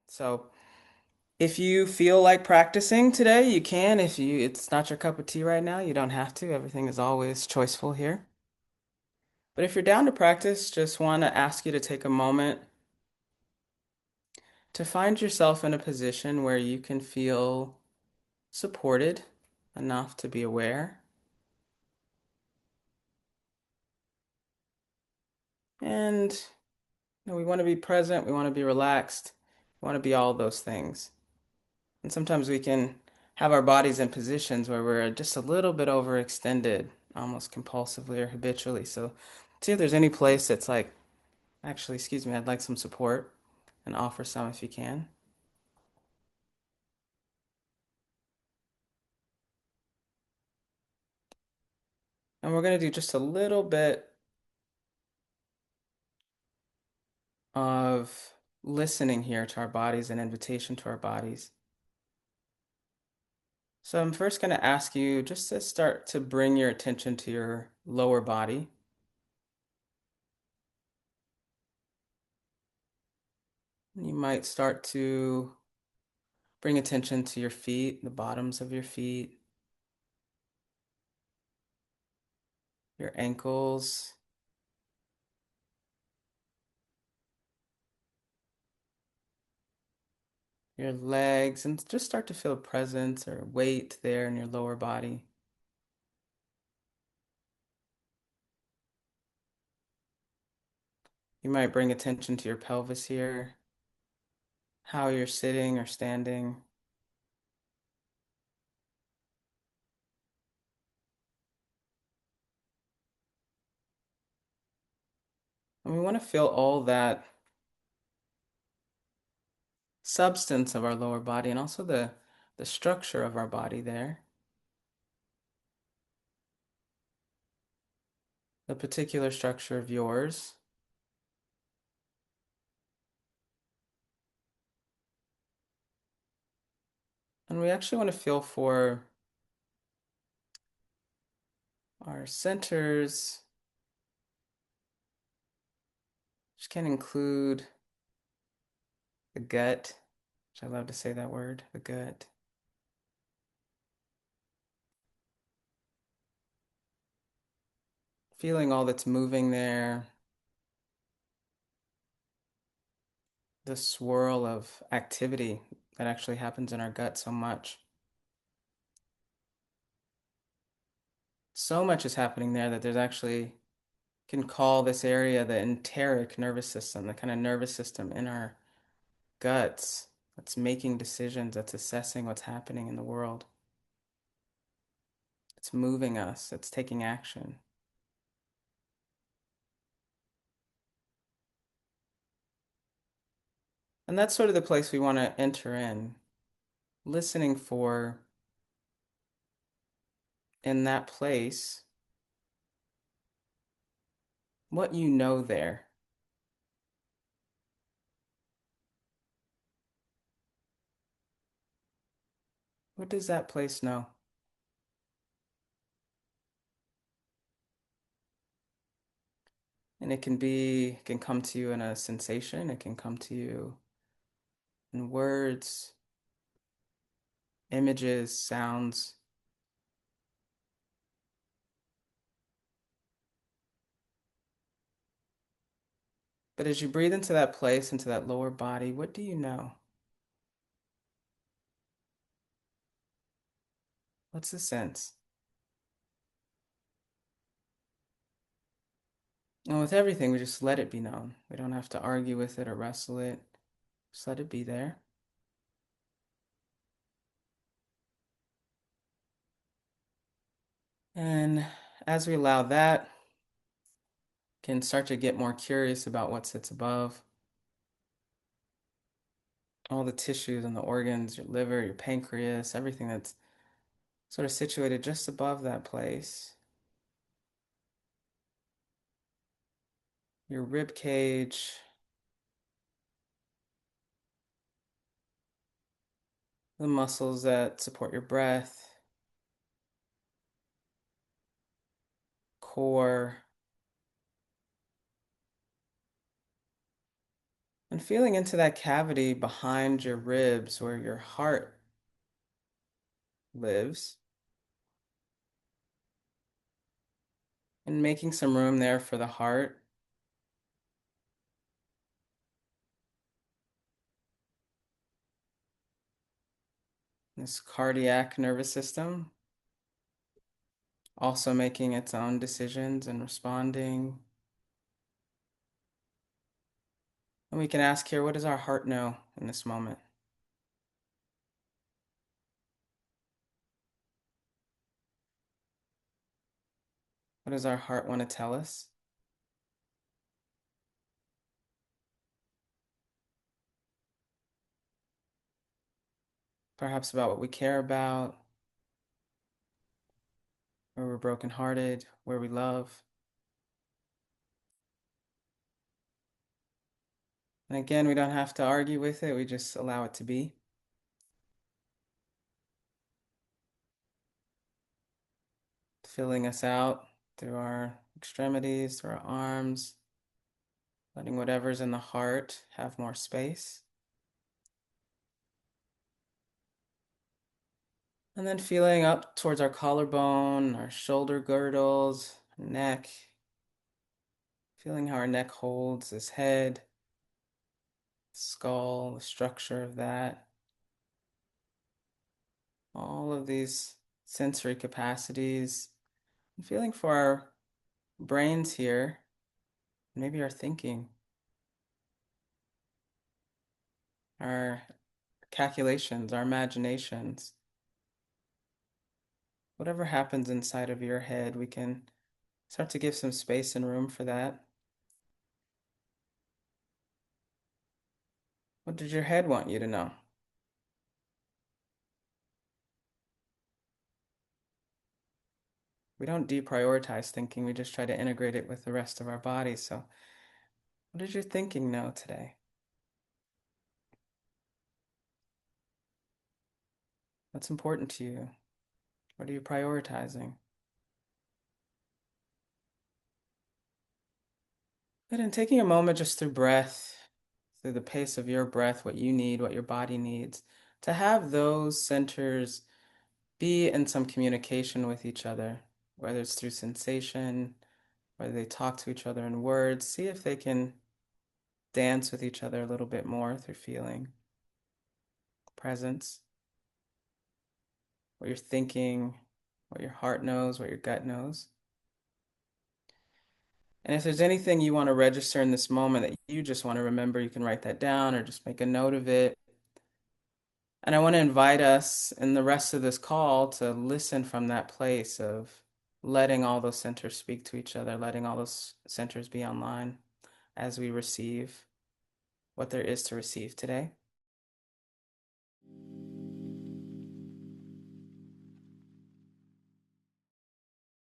So if you feel like practicing today, you can. If it's not your cup of tea right now, you don't have to. Everything is always choiceful here. But if you're down to practice, just want to ask you to take a moment to find yourself in a position where you can feel supported enough to be aware. And we want to be present, we want to be relaxed, we want to be all those things. And sometimes we can have our bodies in positions where we're just a little bit overextended, almost compulsively or habitually. So see if there's any place that's like, actually, excuse me, I'd like some support and offer some if you can. And we're going to do just a little bit of listening here to our bodies, an invitation to our bodies. So I'm first going to ask you just to start to bring your attention to your lower body. You might start to bring attention to your feet, the bottoms of your feet, your ankles, your legs, and just start to feel presence or weight there in your lower body. You might bring attention to your pelvis here, how you're sitting or standing. And we want to feel all that substance of our lower body and also the structure of our body there, the particular structure of yours. And we actually want to feel for our centers, which can include the gut, which I love to say that word, the gut. Feeling all that's moving there, the swirl of activity that actually happens in our gut so much. So much is happening there that there's actually can call this area the enteric nervous system, the kind of nervous system in our guts that's making decisions, that's assessing what's happening in the world. It's moving us, it's taking action. And that's sort of the place we want to enter in, listening for in that place what you know there. What does that place know? And it can come to you in a sensation, it can come to you in words, images, sounds. But as you breathe into that place, into that lower body, what do you know? What's the sense? And with everything, we just let it be known. We don't have to argue with it or wrestle it. Just let it be there. And as we allow that, can start to get more curious about what sits above. All the tissues and the organs, your liver, your pancreas, everything that's sort of situated just above that place. Your rib cage, the muscles that support your breath, core, And feeling into that cavity behind your ribs where your heart lives, and making some room there for the heart. This cardiac nervous system also making its own decisions and responding. And we can ask here, what does our heart know in this moment? What does our heart want to tell us? Perhaps about what we care about, where we're brokenhearted, where we love. And again, we don't have to argue with it, we just allow it to be. Filling us out through our extremities, through our arms, letting whatever's in the heart have more space. And then feeling up towards our collarbone, our shoulder girdles, neck, feeling how our neck holds this head, skull, the structure of that. All of these sensory capacities. And feeling for our brains here, maybe our thinking, our calculations, our imaginations. Whatever happens inside of your head, we can start to give some space and room for that. What did your head want you to know? We don't deprioritize thinking, we just try to integrate it with the rest of our body. So, what did your thinking know today? What's important to you? What are you prioritizing? Good, and taking a moment just through breath, through the pace of your breath, what you need, what your body needs, to have those centers be in some communication with each other, whether it's through sensation, whether they talk to each other in words, see if they can dance with each other a little bit more through feeling, presence, what you're thinking, what your heart knows, what your gut knows. And if there's anything you want to register in this moment that you just want to remember, you can write that down or just make a note of it. And I want to invite us in the rest of this call to listen from that place of letting all those centers speak to each other, letting all those centers be online as we receive what there is to receive today.